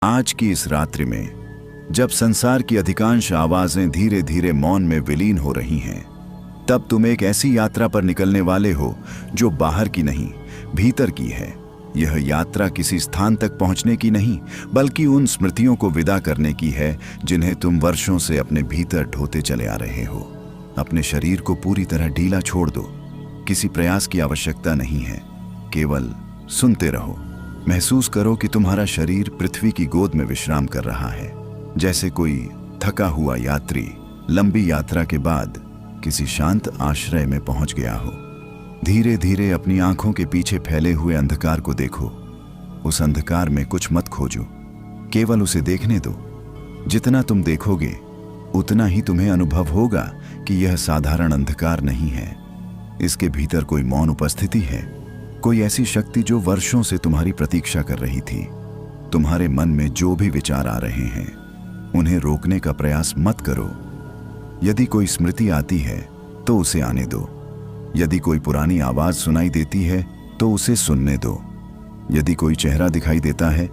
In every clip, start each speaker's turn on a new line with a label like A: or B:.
A: आज की इस रात्रि में जब संसार की अधिकांश आवाजें धीरे धीरे मौन में विलीन हो रही हैं, तब तुम एक ऐसी यात्रा पर निकलने वाले हो जो बाहर की नहीं, भीतर की है। यह यात्रा किसी स्थान तक पहुंचने की नहीं, बल्कि उन स्मृतियों को विदा करने की है जिन्हें तुम वर्षों से अपने भीतर ढोते चले आ रहे हो। अपने शरीर को पूरी तरह ढीला छोड़ दो। किसी प्रयास की आवश्यकता नहीं है, केवल सुनते रहो। महसूस करो कि तुम्हारा शरीर पृथ्वी की गोद में विश्राम कर रहा है, जैसे कोई थका हुआ यात्री लंबी यात्रा के बाद किसी शांत आश्रय में पहुंच गया हो। धीरे धीरे अपनी आंखों के पीछे फैले हुए अंधकार को देखो। उस अंधकार में कुछ मत खोजो, केवल उसे देखने दो। जितना तुम देखोगे उतना ही तुम्हें अनुभव होगा कि यह साधारण अंधकार नहीं है। इसके भीतर कोई मौन उपस्थिति है, कोई ऐसी शक्ति जो वर्षों से तुम्हारी प्रतीक्षा कर रही थी। तुम्हारे मन में जो भी विचार आ रहे हैं उन्हें रोकने का प्रयास मत करो। यदि कोई स्मृति आती है तो उसे आने दो। यदि कोई पुरानी आवाज सुनाई देती है तो उसे सुनने दो। यदि कोई चेहरा दिखाई देता है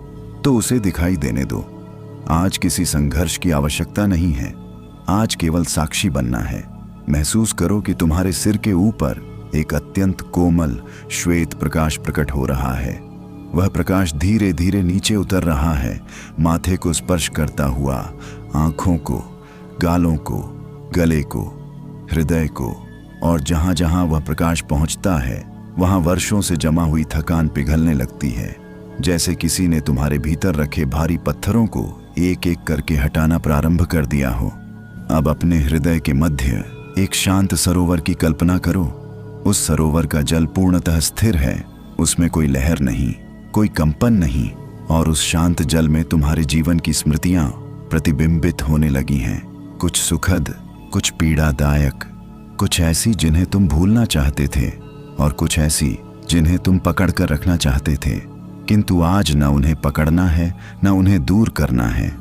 A: तो उसे दिखाई देने दो। आज किसी संघर्ष की आवश्यकता नहीं है, आज केवल साक्षी बनना है। महसूस करो कि तुम्हारे सिर के ऊपर एक अत्यंत कोमल श्वेत प्रकाश प्रकट हो रहा है। वह प्रकाश धीरे धीरे नीचे उतर रहा है, माथे को स्पर्श करता हुआ, आंखों को, गालों को, गले को, हृदय को, और जहां जहां वह प्रकाश पहुंचता है वहां वर्षों से जमा हुई थकान पिघलने लगती है। जैसे किसी ने तुम्हारे भीतर रखे भारी पत्थरों को एक एक करके हटाना प्रारंभ कर दिया हो। अब अपने हृदय के मध्य एक शांत सरोवर की कल्पना करो। उस सरोवर का जल पूर्णतः स्थिर है, उसमें कोई लहर नहीं, कोई कंपन नहीं, और उस शांत जल में तुम्हारे जीवन की स्मृतियां प्रतिबिंबित होने लगी हैं। कुछ सुखद, कुछ पीड़ादायक, कुछ ऐसी जिन्हें तुम भूलना चाहते थे और कुछ ऐसी जिन्हें तुम पकड़ कर रखना चाहते थे। किंतु आज न उन्हें पकड़ना है न उन्हें दूर करना है,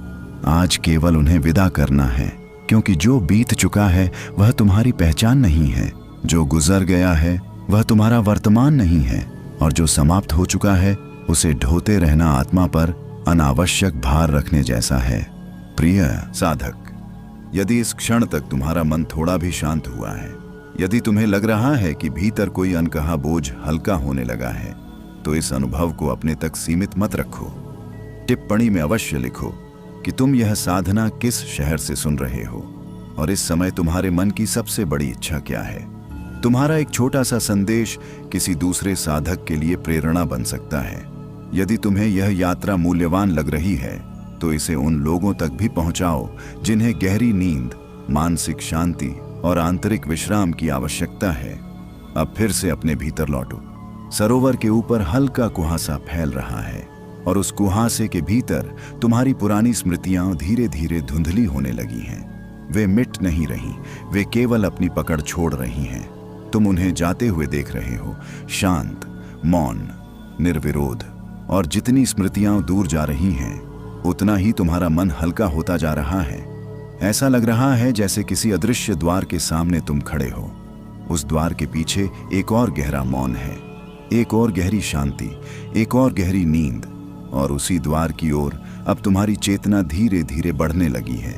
A: आज केवल उन्हें विदा करना है। क्योंकि जो बीत चुका है वह तुम्हारी पहचान नहीं है, जो गुजर गया है वह तुम्हारा वर्तमान नहीं है, और जो समाप्त हो चुका है उसे ढोते रहना आत्मा पर अनावश्यक भार रखने जैसा है। प्रिय साधक, यदि इस क्षण तक तुम्हारा मन थोड़ा भी शांत हुआ है, यदि तुम्हें लग रहा है कि भीतर कोई अनकहा बोझ हल्का होने लगा है, तो इस अनुभव को अपने तक सीमित मत रखो। टिप्पणी में अवश्य लिखो कि तुम यह साधना किस शहर से सुन रहे हो और इस समय तुम्हारे मन की सबसे बड़ी इच्छा क्या है। तुम्हारा एक छोटा सा संदेश किसी दूसरे साधक के लिए प्रेरणा बन सकता है। यदि तुम्हें यह यात्रा मूल्यवान लग रही है तो इसे उन लोगों तक भी पहुंचाओ जिन्हें गहरी नींद, मानसिक शांति और आंतरिक विश्राम की आवश्यकता है। अब फिर से अपने भीतर लौटो। सरोवर के ऊपर हल्का कुहासा फैल रहा है और उस कुहासे के भीतर तुम्हारी पुरानी स्मृतियां धीरे धीरे धुंधली होने लगी हैं। वे मिट नहीं रही, वे केवल अपनी पकड़ छोड़ रही हैं। तुम उन्हें जाते हुए देख रहे हो, शांत, मौन, निर्विरोध। और जितनी स्मृतियां दूर जा रही हैं उतना ही तुम्हारा मन हल्का होता जा रहा है। ऐसा लग रहा है जैसे किसी अदृश्य द्वार के सामने तुम खड़े हो। उस द्वार के पीछे एक और गहरा मौन है, एक और गहरी शांति, एक और गहरी नींद, और उसी द्वार की ओर अब तुम्हारी चेतना धीरे धीरे बढ़ने लगी है।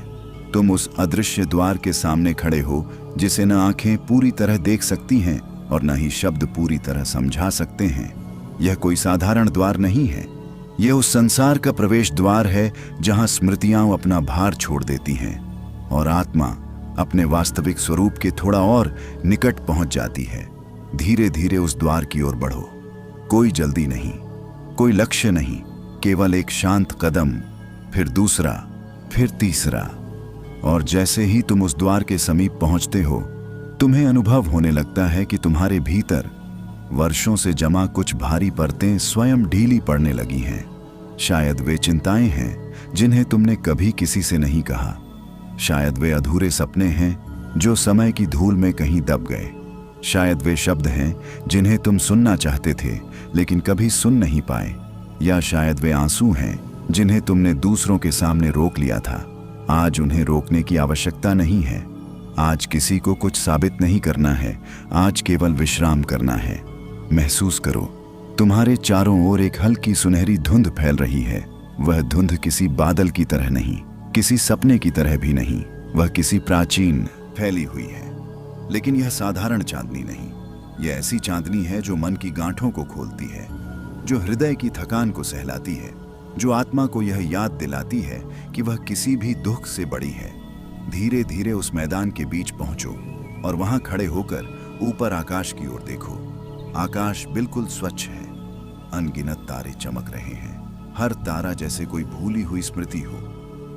A: तुम उस अदृश्य द्वार के सामने खड़े हो जिसे न आंखें पूरी तरह देख सकती हैं और न ही शब्द पूरी तरह समझा सकते हैं। यह कोई साधारण द्वार नहीं है, यह उस संसार का प्रवेश द्वार है जहां स्मृतियां अपना भार छोड़ देती हैं और आत्मा अपने वास्तविक स्वरूप के थोड़ा और निकट पहुंच जाती है। धीरे धीरे उस द्वार की ओर बढ़ो। कोई जल्दी नहीं, कोई लक्ष्य नहीं, केवल एक शांत कदम, फिर दूसरा, फिर तीसरा। और जैसे ही तुम उस द्वार के समीप पहुंचते हो, तुम्हें अनुभव होने लगता है कि तुम्हारे भीतर वर्षों से जमा कुछ भारी परतें स्वयं ढीली पड़ने लगी हैं। शायद वे चिंताएं हैं जिन्हें तुमने कभी किसी से नहीं कहा। शायद वे अधूरे सपने हैं जो समय की धूल में कहीं दब गए। शायद वे शब्द हैं जिन्हें तुम सुनना चाहते थे लेकिन कभी सुन नहीं पाए। या शायद वे आंसू हैं जिन्हें तुमने दूसरों के सामने रोक लिया था। आज उन्हें रोकने की आवश्यकता नहीं है। आज किसी को कुछ साबित नहीं करना है, आज केवल विश्राम करना है। महसूस करो, तुम्हारे चारों ओर एक हल्की सुनहरी धुंध फैल रही है। वह धुंध किसी बादल की तरह नहीं, किसी सपने की तरह भी नहीं, वह किसी प्राचीन फैली हुई है। लेकिन यह साधारण चांदनी नहीं, यह ऐसी चांदनी है जो मन की गांठों को खोलती है, जो हृदय की थकान को सहलाती है, जो आत्मा को यह याद दिलाती है कि वह किसी भी दुख से बड़ी है। धीरे धीरे उस मैदान के बीच पहुंचो और वहां खड़े होकर ऊपर आकाश की ओर देखो। आकाश बिल्कुल स्वच्छ है, अनगिनत तारे चमक रहे हैं। हर तारा जैसे कोई भूली हुई स्मृति हो,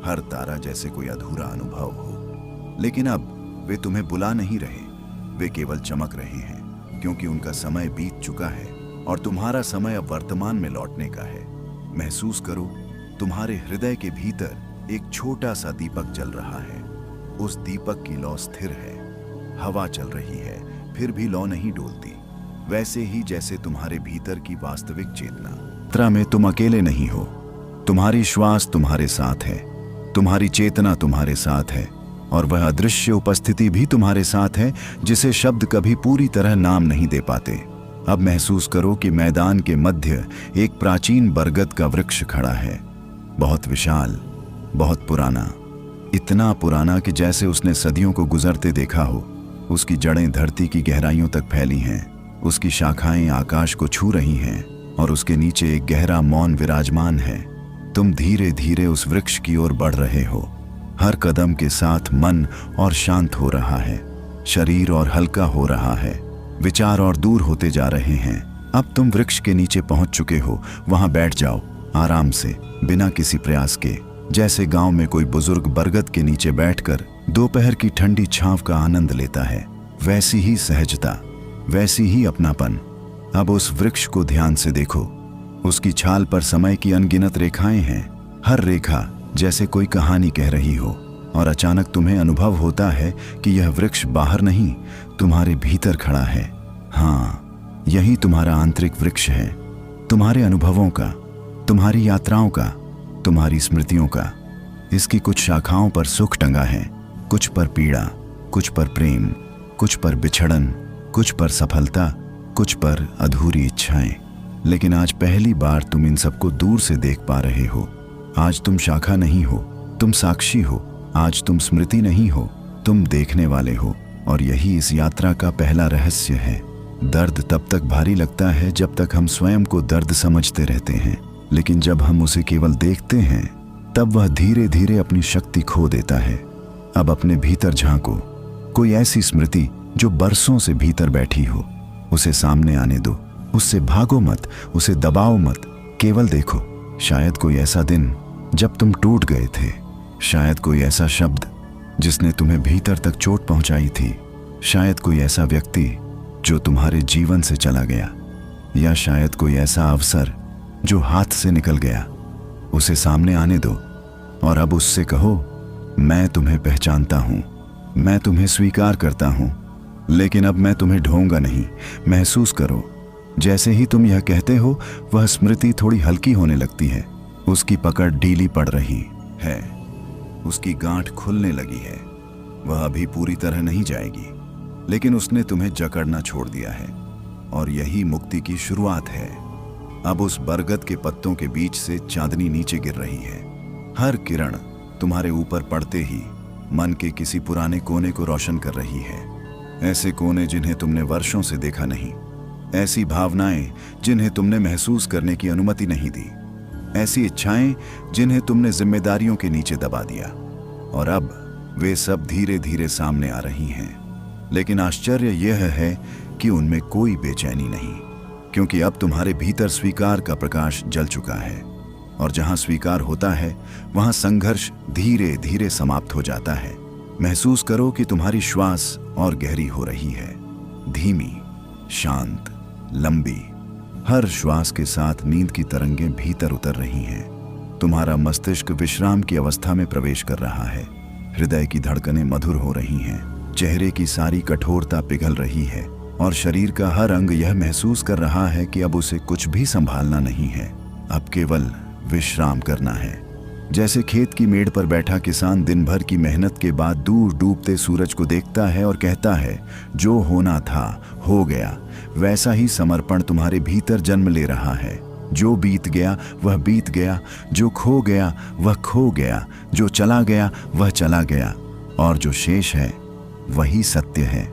A: हर तारा जैसे कोई अधूरा अनुभव हो। लेकिन अब वे तुम्हें बुला नहीं रहे, वे केवल चमक रहे हैं, क्योंकि उनका समय बीत चुका है और तुम्हारा समय अब वर्तमान में लौटने का है। महसूस करो, तुम्हारे हृदय के भीतर एक छोटा सा दीपक जल रहा है। उस दीपक की लौ स्थिर है, हवा चल रही है, फिर भी लौ नहीं डोलती। वैसे ही जैसे तुम्हारे भीतर की वास्तविक चेतना। यात्रा में तुम अकेले नहीं हो, तुम्हारी श्वास तुम्हारे साथ है, तुम्हारी चेतना तुम्हारे साथ है, और वह अदृश्य उपस्थिति भी तुम्हारे साथ है जिसे शब्द कभी पूरी तरह नाम नहीं दे पाते। अब महसूस करो कि मैदान के मध्य एक प्राचीन बरगद का वृक्ष खड़ा है, बहुत विशाल, बहुत पुराना, इतना पुराना कि जैसे उसने सदियों को गुजरते देखा हो। उसकी जड़ें धरती की गहराइयों तक फैली हैं, उसकी शाखाएं आकाश को छू रही हैं और उसके नीचे एक गहरा मौन विराजमान है। तुम धीरे धीरे उस वृक्ष की ओर बढ़ रहे हो। हर कदम के साथ मन और शांत हो रहा है, शरीर और हल्का हो रहा है, विचार और दूर होते जा रहे हैं। अब तुम वृक्ष के नीचे पहुंच चुके हो। वहां बैठ जाओ आराम से, बिना किसी प्रयास के, जैसे गांव में कोई बुजुर्ग बरगद के नीचे बैठकर दोपहर की ठंडी छांव का आनंद लेता है। वैसी ही सहजता, वैसी ही अपनापन। अब उस वृक्ष को ध्यान से देखो। उसकी छाल पर समय की अनगिनत रेखाएं हैं, हर रेखा जैसे कोई कहानी कह रही हो। और अचानक तुम्हें अनुभव होता है कि यह वृक्ष बाहर नहीं, तुम्हारे भीतर खड़ा है। हाँ, यही तुम्हारा आंतरिक वृक्ष है, तुम्हारे अनुभवों का, तुम्हारी यात्राओं का, तुम्हारी स्मृतियों का। इसकी कुछ शाखाओं पर सुख टंगा है, कुछ पर पीड़ा, कुछ पर प्रेम, कुछ पर बिछड़न, कुछ पर सफलता, कुछ पर अधूरी इच्छाएं। लेकिन आज पहली बार तुम इन सबको दूर से देख पा रहे हो। आज तुम शाखा नहीं हो, तुम साक्षी हो। आज तुम स्मृति नहीं हो, तुम देखने वाले हो। और यही इस यात्रा का पहला रहस्य है। दर्द तब तक भारी लगता है जब तक हम स्वयं को दर्द समझते रहते हैं, लेकिन जब हम उसे केवल देखते हैं तब वह धीरे धीरे अपनी शक्ति खो देता है। अब अपने भीतर झांको, कोई ऐसी स्मृति जो बरसों से भीतर बैठी हो, उसे सामने आने दो। उससे भागो मत, उसे दबाओ मत, केवल देखो। शायद कोई ऐसा दिन जब तुम टूट गए थे, शायद कोई ऐसा शब्द जिसने तुम्हें भीतर तक चोट पहुंचाई थी, शायद कोई ऐसा व्यक्ति जो तुम्हारे जीवन से चला गया, या शायद कोई ऐसा अवसर जो हाथ से निकल गया। उसे सामने आने दो और अब उससे कहो, मैं तुम्हें पहचानता हूं, मैं तुम्हें स्वीकार करता हूं, लेकिन अब मैं तुम्हें ढोऊंगा नहीं। महसूस करो, जैसे ही तुम यह कहते हो वह स्मृति थोड़ी हल्की होने लगती है। उसकी पकड़ ढीली पड़ रही है, उसकी गांठ खुलने लगी है। वह अभी पूरी तरह नहीं जाएगी, लेकिन उसने तुम्हें जकड़ना छोड़ दिया है, और यही मुक्ति की शुरुआत है। अब उस बरगद के पत्तों के बीच से चांदनी नीचे गिर रही है। हर किरण तुम्हारे ऊपर पड़ते ही मन के किसी पुराने कोने को रोशन कर रही है। ऐसे कोने जिन्हें तुमने वर्षों से देखा नहीं, ऐसी भावनाएं जिन्हें तुमने महसूस करने की अनुमति नहीं दी, ऐसी इच्छाएं जिन्हें तुमने जिम्मेदारियों के नीचे दबा दिया। और अब वे सब धीरे धीरे सामने आ रही हैं। लेकिन आश्चर्य यह है कि उनमें कोई बेचैनी नहीं, क्योंकि अब तुम्हारे भीतर स्वीकार का प्रकाश जल चुका है। और जहां स्वीकार होता है वहां संघर्ष धीरे धीरे समाप्त हो जाता है। महसूस करो कि तुम्हारी श्वास और गहरी हो रही है, धीमी, शांत, लंबी। हर श्वास के साथ नींद की तरंगें भीतर उतर रही हैं। तुम्हारा मस्तिष्क विश्राम की अवस्था में प्रवेश कर रहा है। हृदय की धड़कनें मधुर हो रही हैं, चेहरे की सारी कठोरता पिघल रही है, और शरीर का हर अंग यह महसूस कर रहा है कि अब उसे कुछ भी संभालना नहीं है, अब केवल विश्राम करना है। जैसे खेत की मेड़ पर बैठा किसान दिन भर की मेहनत के बाद दूर डूबते सूरज को देखता है और कहता है, जो होना था हो गया, वैसा ही समर्पण तुम्हारे भीतर जन्म ले रहा है। जो बीत गया वह बीत गया, जो खो गया वह खो गया, जो चला गया वह चला गया, और जो शेष है वही सत्य है,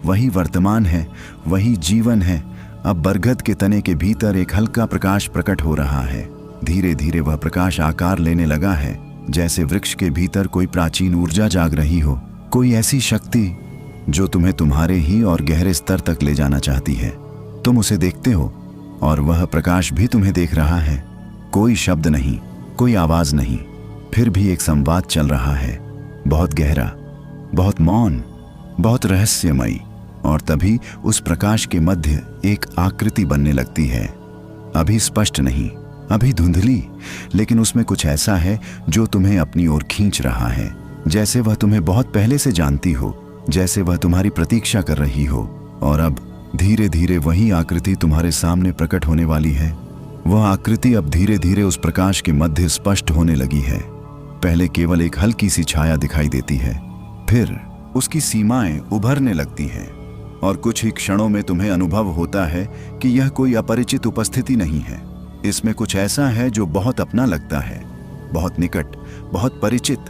A: वही वर्तमान है, वही जीवन है। अब बरगद के तने के भीतर एक हल्का प्रकाश प्रकट हो रहा है। धीरे धीरे वह प्रकाश आकार लेने लगा है, जैसे वृक्ष के भीतर कोई प्राचीन ऊर्जा जाग रही हो, कोई ऐसी शक्ति जो तुम्हें तुम्हारे ही और गहरे स्तर तक ले जाना चाहती है। तुम उसे देखते हो और वह प्रकाश भी तुम्हें देख रहा है। कोई शब्द नहीं, कोई आवाज नहीं, फिर भी एक संवाद चल रहा है, बहुत गहरा, बहुत मौन, बहुत रहस्यमयी। और तभी उस प्रकाश के मध्य एक आकृति बनने लगती है। अभी स्पष्ट नहीं, अभी धुंधली, लेकिन उसमें कुछ ऐसा है जो तुम्हें अपनी ओर खींच रहा है, जैसे वह तुम्हें बहुत पहले से जानती हो, जैसे वह तुम्हारी प्रतीक्षा कर रही हो। और अब धीरे धीरे वही आकृति तुम्हारे सामने प्रकट होने वाली है। वह आकृति अब धीरे धीरे उस प्रकाश के मध्य स्पष्ट होने लगी है। पहले केवल एक हल्की सी छाया दिखाई देती है, फिर उसकी सीमाएं उभरने लगती हैं, और कुछ ही क्षणों में तुम्हें अनुभव होता है कि यह कोई अपरिचित उपस्थिति नहीं है। इसमें कुछ ऐसा है जो बहुत अपना लगता है, बहुत निकट, बहुत परिचित,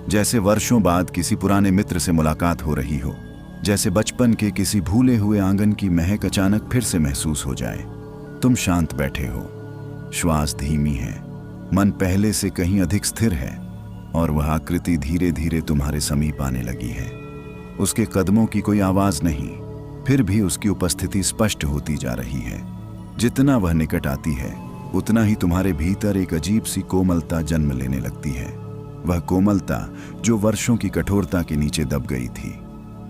A: जैसे वर्षों बाद किसी पुराने मित्र से मुलाकात हो रही हो, जैसे बचपन के किसी भूले हुए आंगन की महक अचानक फिर से महसूस हो जाए। तुम शांत बैठे हो, श्वास धीमी है, मन पहले से कहीं अधिक स्थिर है, और वह आकृति धीरे धीरे तुम्हारे समीप आने लगी है। उसके कदमों की कोई आवाज नहीं, फिर भी उसकी उपस्थिति स्पष्ट होती जा रही है। जितना वह निकट आती है, उतना ही तुम्हारे भीतर एक अजीब सी कोमलता जन्म लेने लगती है। वह कोमलता जो वर्षों की कठोरता के नीचे दब गई थी,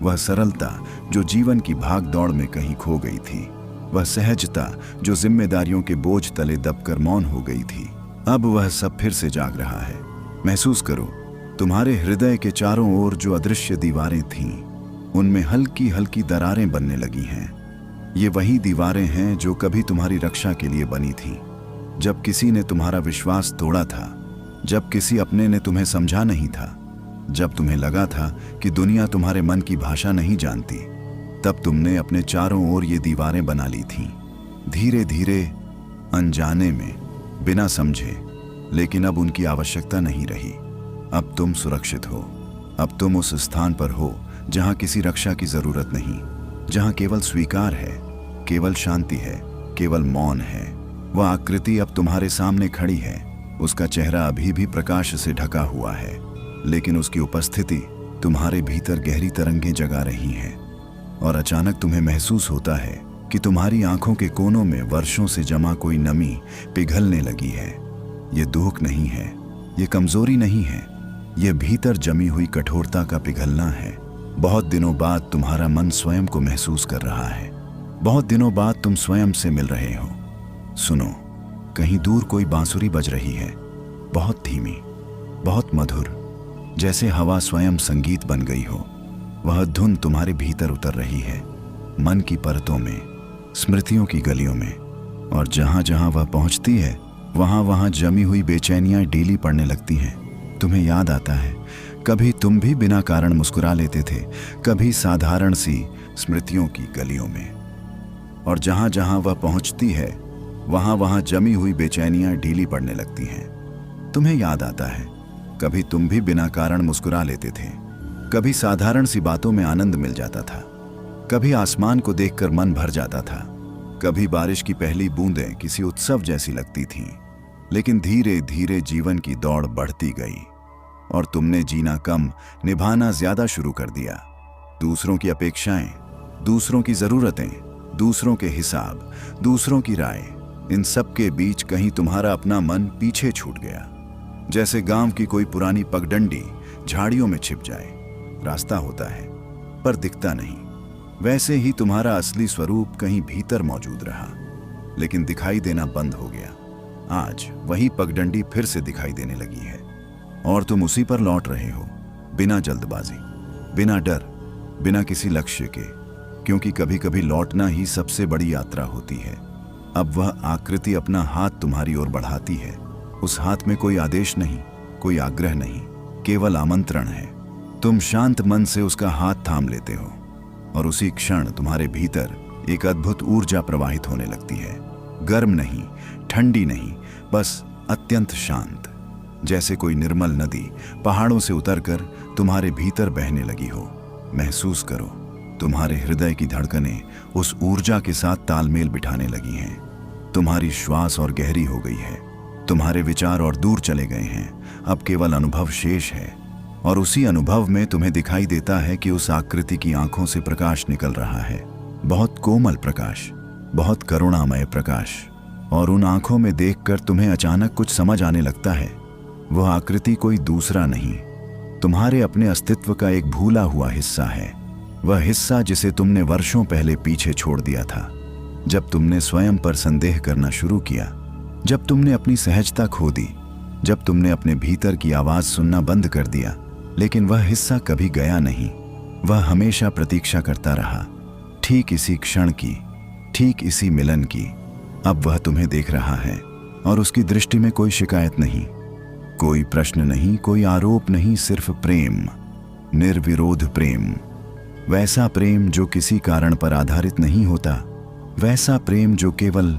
A: वह सरलता जो जीवन की भाग दौड़ में कहीं खो गई थी, वह सहजता जो जिम्मेदारियों के बोझ तले दबकर मौन हो गई थी, अब वह सब फिर से जाग रहा है। महसूस करो, तुम्हारे हृदय के चारों ओर जो अदृश्य दीवारें थीं, उनमें हल्की हल्की दरारें बनने लगी हैं। ये वही दीवारें हैं जो कभी तुम्हारी रक्षा के लिए बनी थीं, जब किसी ने तुम्हारा विश्वास तोड़ा था, जब किसी अपने ने तुम्हें समझा नहीं था, जब तुम्हें लगा था कि दुनिया तुम्हारे मन की भाषा नहीं जानती, तब तुमने अपने चारों ओर ये दीवारें बना ली थीं। धीरे धीरे, अनजाने में, बिना समझे, लेकिन अब उनकी आवश्यकता नहीं रही। अब तुम सुरक्षित हो। अब तुम उस स्थान पर हो जहां किसी रक्षा की जरूरत नहीं, जहां केवल स्वीकार है, केवल शांति है, केवल मौन है। वह आकृति अब तुम्हारे सामने खड़ी है। उसका चेहरा अभी भी प्रकाश से ढका हुआ है, लेकिन उसकी उपस्थिति तुम्हारे भीतर गहरी तरंगें जगा रही है। और अचानक तुम्हें महसूस होता है कि तुम्हारी आंखों के कोनों में वर्षों से जमा कोई नमी पिघलने लगी है। ये दुख नहीं है, ये कमजोरी नहीं है, ये भीतर जमी हुई कठोरता का पिघलना है। बहुत दिनों बाद तुम्हारा मन स्वयं को महसूस कर रहा है। बहुत दिनों बाद तुम स्वयं से मिल रहे हो। सुनो, कहीं दूर कोई बांसुरी बज रही है, बहुत धीमी, बहुत मधुर, जैसे हवा स्वयं संगीत बन गई हो। वह धुन तुम्हारे भीतर उतर रही है, मन की परतों में, स्मृतियों की गलियों में, और जहां जहां वह पहुंचती है, वहां वहां जमी हुई बेचैनियां ढीली पड़ने लगती हैं। तुम्हें याद आता है, कभी तुम भी बिना कारण मुस्कुरा लेते थे, कभी साधारण सी स्मृतियों की गलियों में। और जहां जहां वह पहुंचती है, वहां वहां जमी हुई बेचैनियां ढीली पड़ने लगती हैं। तुम्हें याद आता है, कभी तुम भी बिना कारण मुस्कुरा लेते थे, कभी साधारण सी बातों में आनंद मिल जाता था, कभी आसमान को देखकर मन भर जाता था, कभी बारिश की पहली बूंदें किसी उत्सव जैसी लगती थीं। लेकिन धीरे धीरे जीवन की दौड़ बढ़ती गई और तुमने जीना कम, निभाना ज्यादा शुरू कर दिया। दूसरों की अपेक्षाएं, दूसरों की जरूरतें, दूसरों के हिसाब, दूसरों की राय, इन सब के बीच कहीं तुम्हारा अपना मन पीछे छूट गया। जैसे गांव की कोई पुरानी पगडंडी झाड़ियों में छिप जाए, रास्ता होता है पर दिखता नहीं, वैसे ही तुम्हारा असली स्वरूप कहीं भीतर मौजूद रहा, लेकिन दिखाई देना बंद हो गया। आज वही पगडंडी फिर से दिखाई देने लगी है और तुम उसी पर लौट रहे हो, बिना जल्दबाजी, बिना डर, बिना किसी लक्ष्य के, क्योंकि कभी कभी लौटना ही सबसे बड़ी यात्रा होती है। अब वह आकृति अपना हाथ तुम्हारी ओर बढ़ाती है। उस हाथ में कोई आदेश नहीं, कोई आग्रह नहीं, केवल आमंत्रण है। तुम शांत मन से उसका हाथ थाम लेते हो और उसी क्षण तुम्हारे भीतर एक अद्भुत ऊर्जा प्रवाहित होने लगती है। गर्म नहीं, ठंडी नहीं, बस अत्यंत शांत, जैसे कोई निर्मल नदी पहाड़ों से उतरकर तुम्हारे भीतर बहने लगी हो। महसूस करो, तुम्हारे हृदय की धड़कनें उस ऊर्जा के साथ तालमेल बिठाने लगी हैं। तुम्हारी श्वास और गहरी हो गई है, तुम्हारे विचार और दूर चले गए हैं। अब केवल अनुभव शेष है, और उसी अनुभव में तुम्हें दिखाई देता है कि उस आकृति की आंखों से प्रकाश निकल रहा है, बहुत कोमल प्रकाश, बहुत करुणामय प्रकाश। और उन आंखों में देखकर तुम्हें अचानक कुछ समझ आने लगता है। वह आकृति कोई दूसरा नहीं, तुम्हारे अपने अस्तित्व का एक भूला हुआ हिस्सा है। वह हिस्सा जिसे तुमने वर्षों पहले पीछे छोड़ दिया था, जब तुमने स्वयं पर संदेह करना शुरू किया, जब तुमने अपनी सहजता खो दी, जब तुमने अपने भीतर की आवाज सुनना बंद कर दिया। लेकिन वह हिस्सा कभी गया नहीं, वह हमेशा प्रतीक्षा करता रहा, ठीक इसी क्षण की, ठीक इसी मिलन की। अब वह तुम्हें देख रहा है, और उसकी दृष्टि में कोई शिकायत नहीं, कोई प्रश्न नहीं, कोई आरोप नहीं, सिर्फ प्रेम, निर्विरोध प्रेम। वैसा प्रेम जो किसी कारण पर आधारित नहीं होता, वैसा प्रेम जो केवल